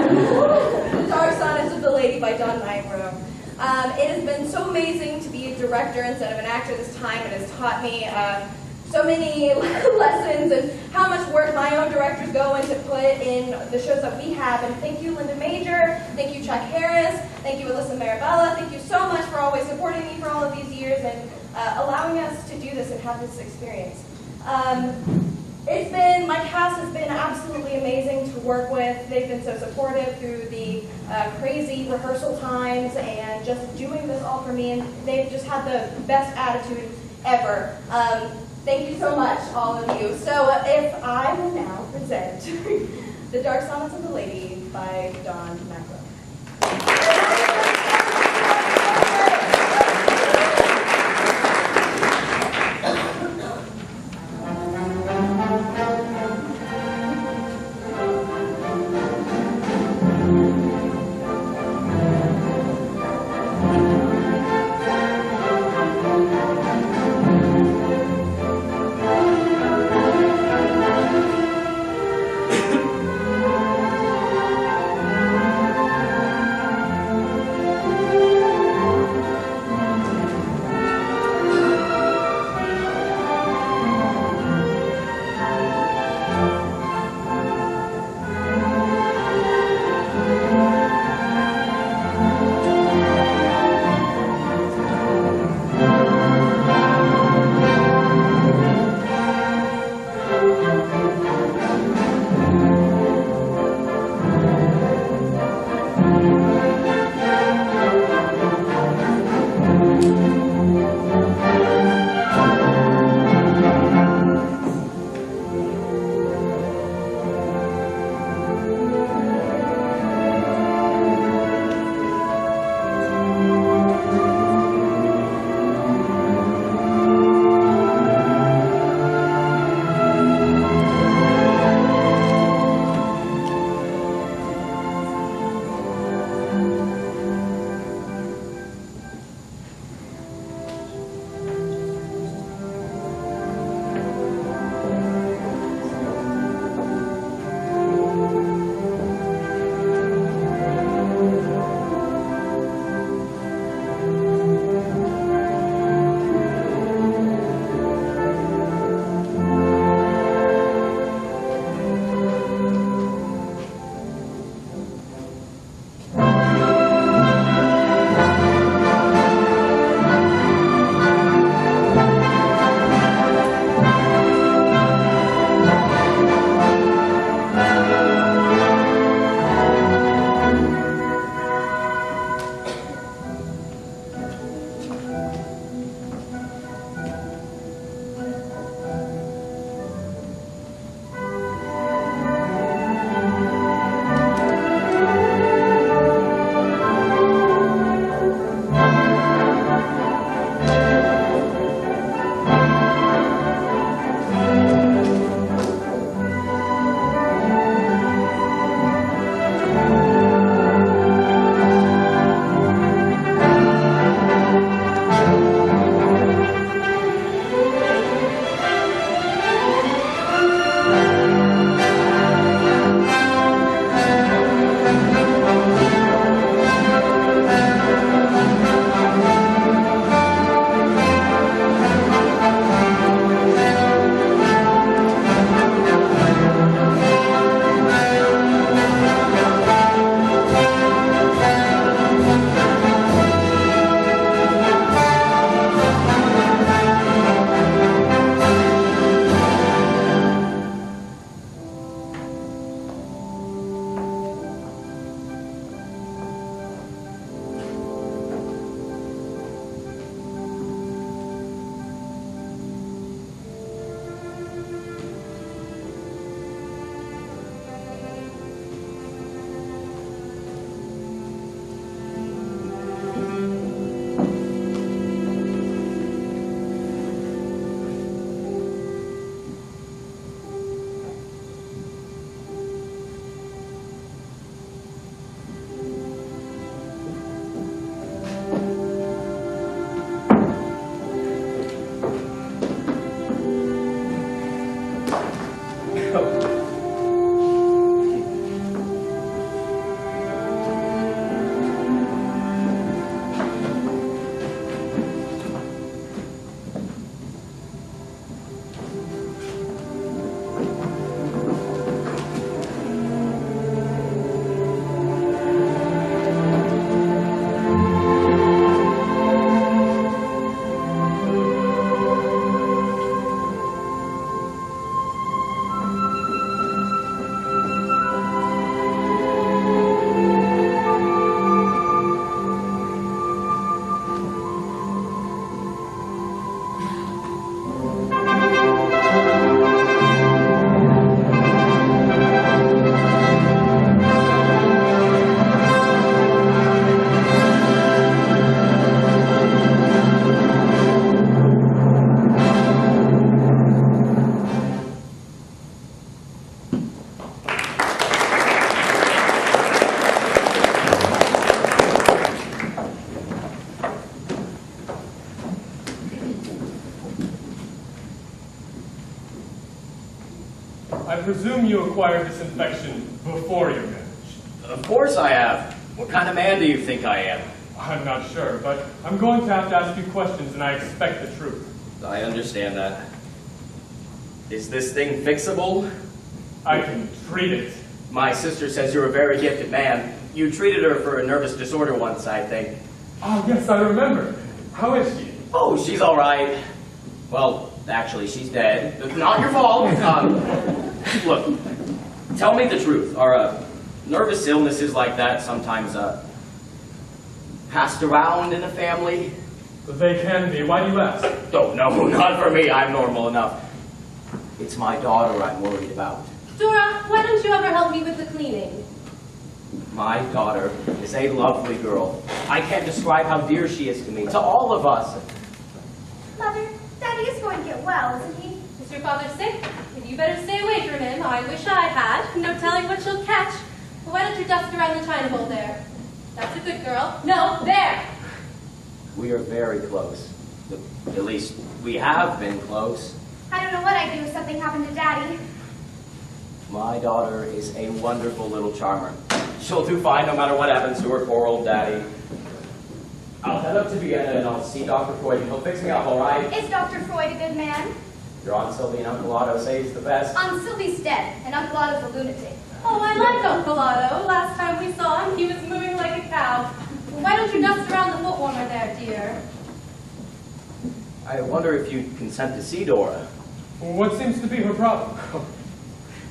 The Dark Sonnets of the Lady by Don Nigro. It has been so amazing to be a director instead of an actor this time. It has taught me so many lessons and how much work my own directors go into put in the shows that we have. And thank you, Leander Major. Thank you, Chuck Harris. Thank you, Alyssa Marabella. Thank you so much for always supporting me for all of these years and allowing us to do this and have this experience. My cast has been absolutely amazing to work with. They've been so supportive through the crazy rehearsal times and just doing this all for me, and they've just had the best attitude ever. Thank you so much, all of you. So if I will now present The Dark Sonnets of the Lady by Don Nigro. presume you acquired this infection before your marriage. Of course I have. What kind of man do you think I am? I'm not sure, but I'm going to have to ask you questions, and I expect the truth. I understand that. Is this thing fixable? I can treat it. My sister says you're a very gifted man. You treated her for a nervous disorder once, I think. Oh, yes, I remember. How is she? Oh, she's all right. Well, actually, she's dead. Not your fault. Look, tell me the truth. Are nervous illnesses like that sometimes passed around in a family? They can be. Why do you ask? Oh, no, not for me. I'm normal enough. It's my daughter I'm worried about. Dora, why don't you ever help me with the cleaning? My daughter is a lovely girl. I can't describe how dear she is to me, to all of us. Mother, Daddy is going to get well, isn't he? Is your father sick? You better stay away from him. I wish I had. No telling what she'll catch. Well, why don't you dust around the china bowl there? That's a good girl. No, there! We are very close. At least, we have been close. I don't know what I'd do if something happened to Daddy. My daughter is a wonderful little charmer. She'll do fine no matter what happens to her poor old daddy. I'll head up to Vienna and I'll see Dr. Freud. He'll fix me up, all right? Is Dr. Freud a good man? Your Aunt Sylvie and Uncle Otto say he's the best. Aunt Sylvie's dead, and Uncle Otto's a lunatic. Oh, I like Uncle Otto. Last time we saw him, he was moving like a cow. Why don't you dust around the foot warmer there, dear? I wonder if you'd consent to see Dora. What seems to be her problem?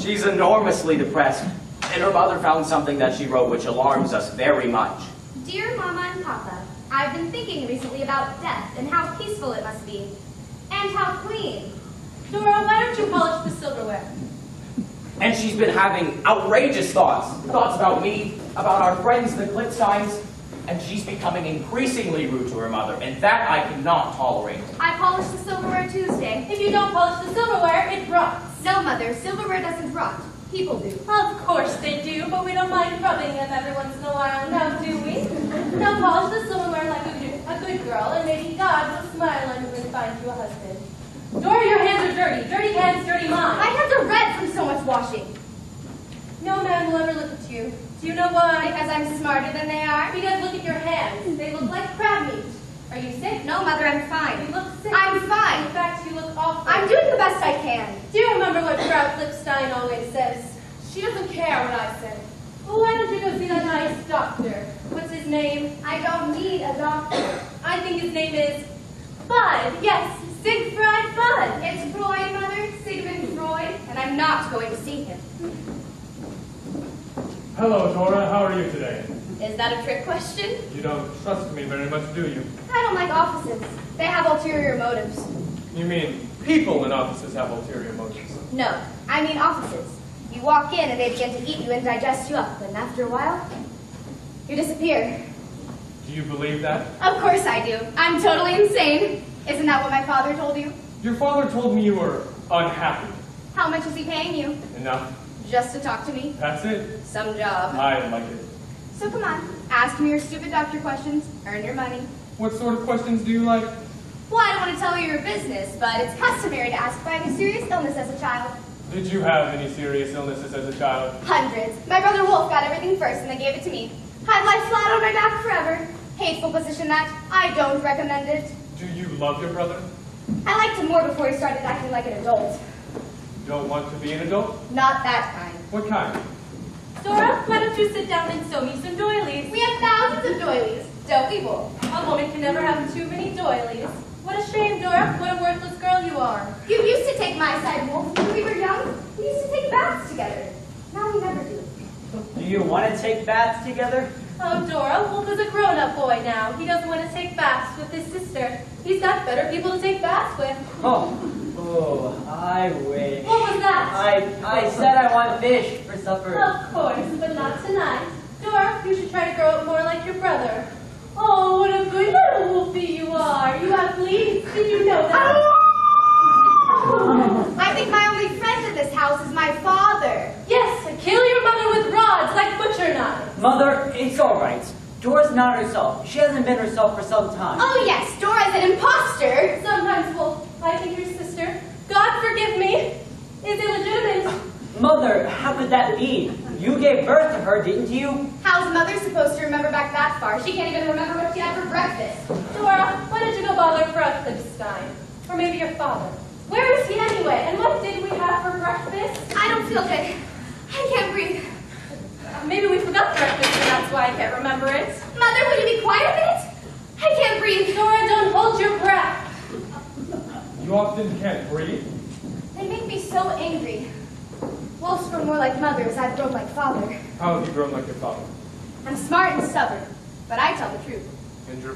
She's enormously depressed, and her mother found something that she wrote which alarms us very much. Dear Mama and Papa, I've been thinking recently about death and how peaceful it must be. And how clean. Dora, why don't you polish the silverware? And she's been having outrageous thoughts. Thoughts about me, about our friends, the Klipsteins, and she's becoming increasingly rude to her mother, and that I cannot tolerate. I polished the silverware Tuesday. If you don't polish the silverware, it rots. No, Mother, silverware doesn't rot. People do. Of course they do, but we don't mind rubbing them every once in a while, now do we? Now polish the silverware like a good girl, and maybe God will smile on you and find you a husband. Dora, your hands are dirty. Dirty hands, dirty mind. My hands are red from so much washing. No man will ever look at you. Do you know why? Because I'm smarter than they are. Because look at your hands. They look like crab meat. Are you sick? No, Mother, I'm fine. You look sick. I'm fine. In fact, you look awful. I'm doing the best I can. Do you remember what Frau Klipstein always says? She doesn't care what I say. Well, why don't you go see that nice doctor? What's his name? I don't need a doctor. I think his name is Bud. Yes, Siegfried Bud. It's Freud, Mother, Sigmund Freud, and I'm not going to see him. Hello, Dora. How are you today? Is that a trick question? You don't trust me very much, do you? I don't like offices. They have ulterior motives. You mean people in offices have ulterior motives? No, I mean offices. You walk in and they begin to eat you and digest you up, and after a while, you disappear. Do you believe that? Of course I do. I'm totally insane. Isn't that what my father told you? Your father told me you were unhappy. How much is he paying you? Enough. Just to talk to me? That's it. Some job. I like it. So come on, ask me your stupid doctor questions, earn your money. What sort of questions do you like? Well, I don't want to tell you your business, but it's customary to ask if I have a serious illness as a child. Did you have any serious illnesses as a child? Hundreds. My brother Wolf got everything first and they gave it to me. I'd lie flat on my back forever. Hateful position that. I don't recommend it. Do you love your brother? I liked him more before he started acting like an adult. You don't want to be an adult? Not that kind. What kind? Dora, why don't you sit down and sew me some doilies? We have thousands of doilies. Don't we, Wolf? A woman can never have too many doilies. What a shame, Dora. What a worthless girl you are. You used to take my side, Wolf. When we were young, we used to take baths together. Now we never do. Do you want to take baths together? Oh, Dora, Wolf is a grown-up boy now. He doesn't want to take baths with his sister. He's got better people to take baths with. Oh, I wish. What was that? I said I want fish for supper. Of course, but not tonight. Dora, you should try to grow up more like your brother. Oh, what a good little wolfie you are. You have fleas. Did you know that? I think my only friend in this house is my father. Yes, kill your mother with rods like butcher knives. Mother, it's all right. Dora's not herself. She hasn't been herself for some time. Oh yes, Dora's an imposter. Sometimes, Wolf, I think your sister, God forgive me, is illegitimate. Mother, how could that be? You gave birth to her, didn't you? How's a mother supposed to remember back that far? She can't even remember what she had for breakfast. Dora, why did you go bother for us this time? Or maybe your father? Where is he anyway? And what did we have for breakfast? I don't feel good. I can't breathe. Maybe we forgot breakfast and that's why I can't remember it. Mother, will you be quiet a minute? I can't breathe. Dora, don't hold your breath. You often can't breathe? They make me so angry. Wolves grow more like mothers. I've grown like father. How have you grown like your father? I'm smart and stubborn, but I tell the truth. And your